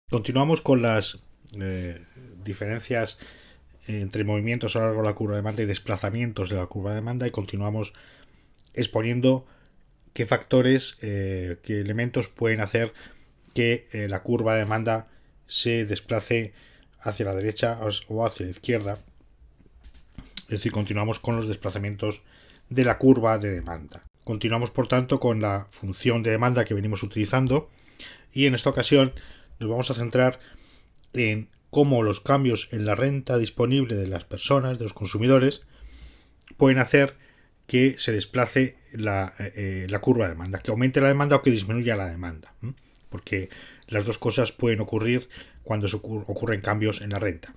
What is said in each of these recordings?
Continuamos con las diferencias entre movimientos a lo largo de la curva de demanda y desplazamientos de la curva de demanda, y continuamos exponiendo qué factores, qué elementos pueden hacer que la curva de demanda se desplace hacia la derecha o hacia la izquierda. Es decir, continuamos con los desplazamientos de la curva de demanda. Continuamos, por tanto, con la función de demanda que venimos utilizando, y en esta ocasión nos vamos a centrar en cómo los cambios en la renta disponible de las personas, de los consumidores, pueden hacer que se desplace la curva de demanda, que aumente la demanda o que disminuya la demanda, porque las dos cosas pueden ocurrir cuando ocurren cambios en la renta.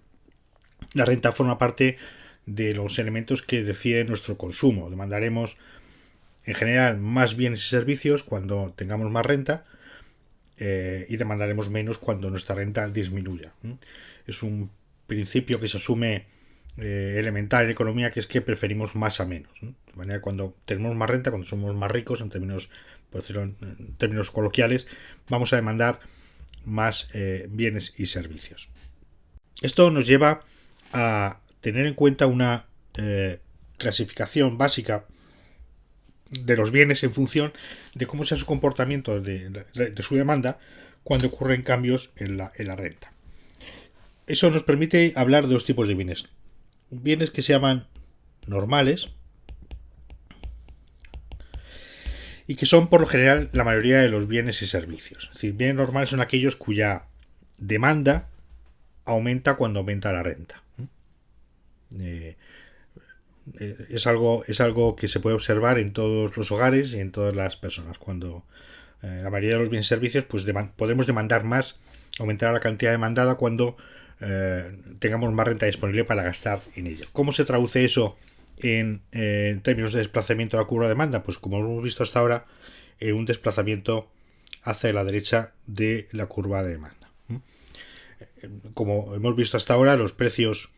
La renta forma parte de los elementos que deciden nuestro consumo. Demandaremos en general más bienes y servicios cuando tengamos más renta, y demandaremos menos cuando nuestra renta disminuya. Es un principio que se asume elemental en economía, que es que preferimos más a menos. De manera que cuando tenemos más renta, cuando somos más ricos, en términos, por decirlo en términos coloquiales, vamos a demandar más bienes y servicios. Esto nos lleva a tener en cuenta una clasificación básica de los bienes en función de cómo sea su comportamiento de su demanda cuando ocurren cambios en la renta. Eso nos permite hablar de dos tipos de bienes. Bienes que se llaman normales y que son por lo general la mayoría de los bienes y servicios. Es decir, bienes normales son aquellos cuya demanda aumenta cuando aumenta la renta. Es algo que se puede observar en todos los hogares y en todas las personas. Cuando la mayoría de los bienes y servicios, pues podemos demandar más, aumentar la cantidad demandada cuando tengamos más renta disponible para gastar en ello. ¿Cómo se traduce eso en términos de desplazamiento de la curva de demanda? Pues como hemos visto hasta ahora, en un desplazamiento hacia la derecha de la curva de demanda. Como hemos visto hasta ahora, los precios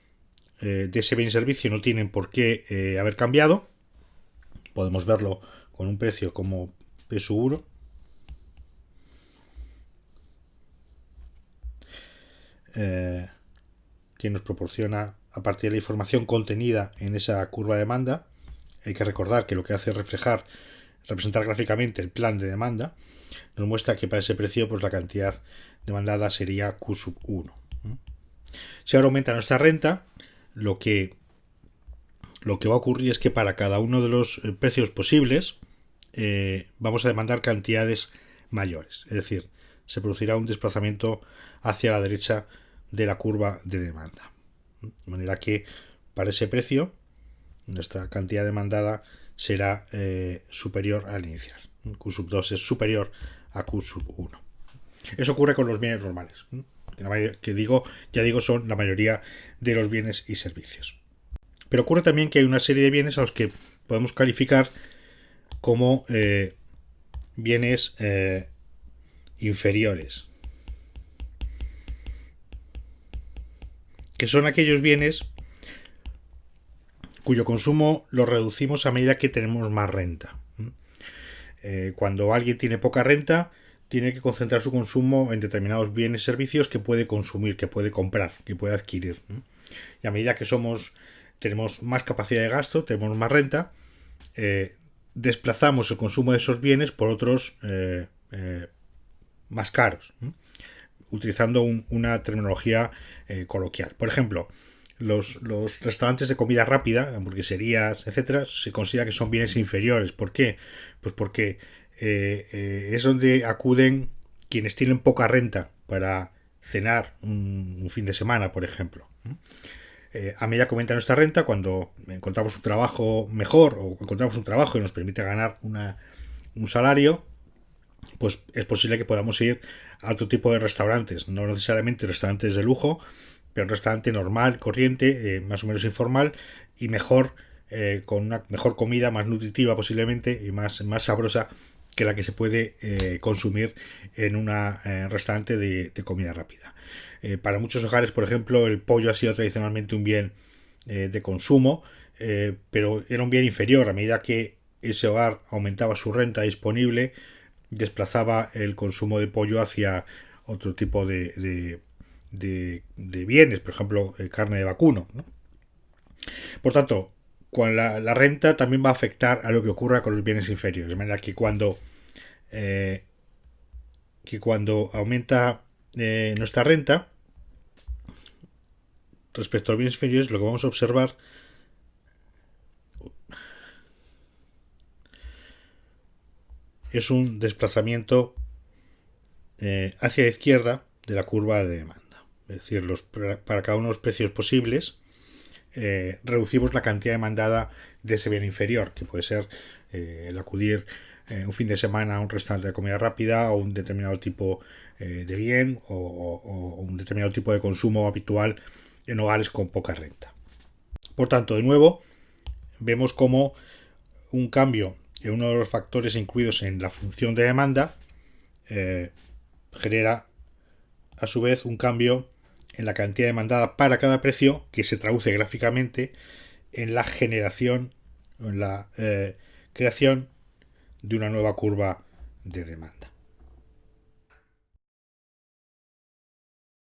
de ese bien y servicio no tienen por qué haber cambiado. Podemos verlo con un precio como P1, que nos proporciona, a partir de la información contenida en esa curva de demanda, hay que recordar que lo que hace es representar gráficamente el plan de demanda, nos muestra que para ese precio pues la cantidad demandada sería Q1. Si ahora aumenta nuestra renta, lo que va a ocurrir es que para cada uno de los precios posibles vamos a demandar cantidades mayores. Es decir, se producirá un desplazamiento hacia la derecha de la curva de demanda. De manera que para ese precio nuestra cantidad demandada será superior al inicial. Q2 es superior a Q1. Eso ocurre con los bienes normales, que son la mayoría de los bienes y servicios. Pero ocurre también que hay una serie de bienes a los que podemos calificar como bienes inferiores, que son aquellos bienes cuyo consumo lo reducimos a medida que tenemos más renta. Cuando alguien tiene poca renta, tiene que concentrar su consumo en determinados bienes y servicios que puede consumir, que puede comprar, que puede adquirir. Y a medida que tenemos más capacidad de gasto, tenemos más renta, desplazamos el consumo de esos bienes por otros más caros, utilizando una terminología coloquial. Por ejemplo, los restaurantes de comida rápida, hamburgueserías, etcétera, se considera que son bienes inferiores. ¿Por qué? Pues porque es donde acuden quienes tienen poca renta para cenar un fin de semana, por ejemplo. A medida que aumenta nuestra renta, cuando encontramos un trabajo mejor o encontramos un trabajo y nos permite ganar un salario, pues es posible que podamos ir a otro tipo de restaurantes, no necesariamente restaurantes de lujo, pero un restaurante normal, corriente, más o menos informal y mejor, con una mejor comida, más nutritiva posiblemente y más sabrosa que la que se puede consumir en un restaurante de comida rápida. Para muchos hogares, por ejemplo, el pollo ha sido tradicionalmente un bien de consumo, pero era un bien inferior. A medida que ese hogar aumentaba su renta disponible, desplazaba el consumo de pollo hacia otro tipo de bienes, por ejemplo, carne de vacuno, ¿no? Por tanto, con la renta también va a afectar a lo que ocurra con los bienes inferiores. De manera eh, que cuando aumenta nuestra renta respecto a los bienes inferiores, lo que vamos a observar es un desplazamiento hacia la izquierda de la curva de demanda. Es decir, para cada uno de los precios posibles, reducimos la cantidad demandada de ese bien inferior, que puede ser el acudir un fin de semana a un restaurante de comida rápida o un determinado tipo de bien o un determinado tipo de consumo habitual en hogares con poca renta. Por tanto, de nuevo, vemos como un cambio en uno de los factores incluidos en la función de demanda genera a su vez un cambio en la cantidad demandada para cada precio, que se traduce gráficamente en la generación o en la creación de una nueva curva de demanda.